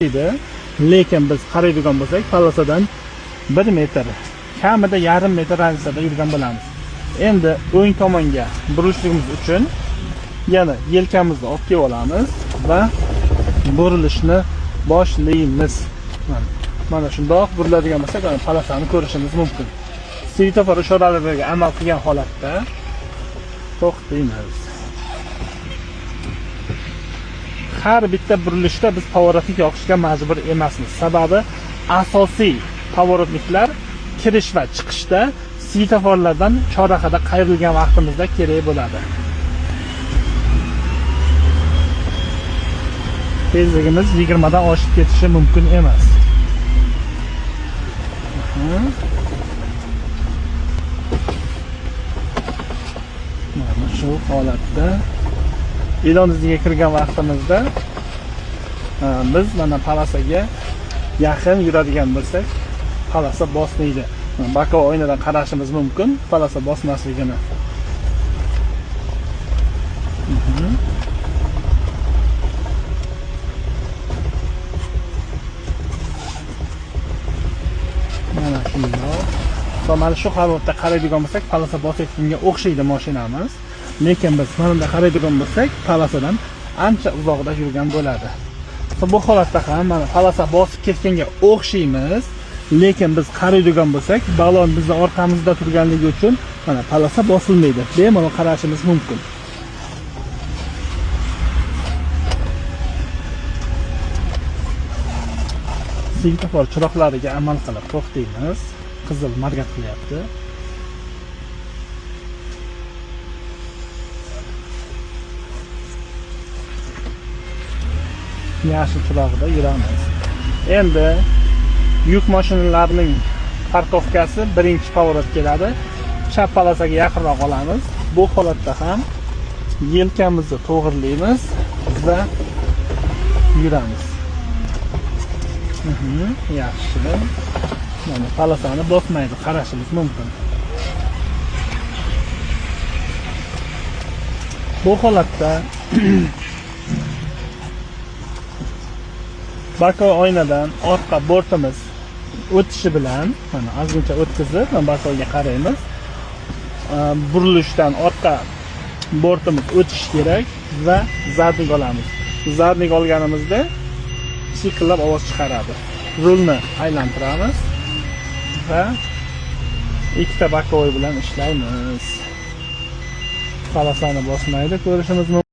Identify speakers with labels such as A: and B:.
A: edi. Lekin biz qaraydigan bo'lsak, palosadan 1 metr, kamida yarim metr radiusda yurgan bo'lamiz. Endi o'ng tomonga burilishimiz uchun yana yelkamizni olib kelib olamiz va burilishni boshlaymiz. Mana shundoq buriladigan bo'lsak, palosani ko'rishimiz mumkin. Svetofor ishoralariga amal qilgan holatda to'xtaymiz. Har bitta burilishda biz pоворotnik yoqishga majbur emasmiz. Sababi asosiy pоворotniklar kirish va chiqishda svetoforlardan chorrahada qayrilgan vaqtimizda kerak bo'ladi. Tezligimiz 20 dan oshib ketishi mumkin emas. Mana shu holatda ilon iziga kirgan vaqtimizda biz mana palosaga yaqin yuradigan bo'lsak, palosa bosmaydi. Bako oynadan qarashimiz mumkin palosa bosmasligini. Mana shundoq. Mana shu holatda qaraydigan bo'lsak, palosa bosayotganga o'xshaydi mashinamiz. Lekin biz mana bunda qaraydigan bo'lsak, palosadan ancha uzoqda yurgan bo'ladi. Bu holatda ham mana palosa bosib ketganga o'xshaymiz. Lekin biz qaraydigan bo'lsak, balon bizning orqamizda turganligi uchun mana palosa bosilmaydi. Bemalol qarashimiz mumkin. Svetofor chiroqlariga amal qilib to'xtaymiz. Qizil margat qilyapti. Yashil chirog'ida yuramiz. Endi yuk mashinalarining parkovkasi birinchi pavorot keladi. Chap palosaga yaqinroq olamiz. Bu holatda ham yelkamizni to'g'irlaymiz va yuramiz. Yaxshi. Mana palosani bosmaydi, qarashimiz mumkin. Bu holatda bako oynadan orqa bortimiz o'tishi bilan mana ozgincha o'tkazib, bakoga qaraymiz. Burilishdan orqa bortimiz o'tishi kerak va zadnik olamiz. Zadnik olganimizda sikillab ovoz chiqaradi. Rulni aylantiramiz va ikkita bakovoy bilan ishlaymiz. Palosani bosmaydi, ko'rishimiz mumkin.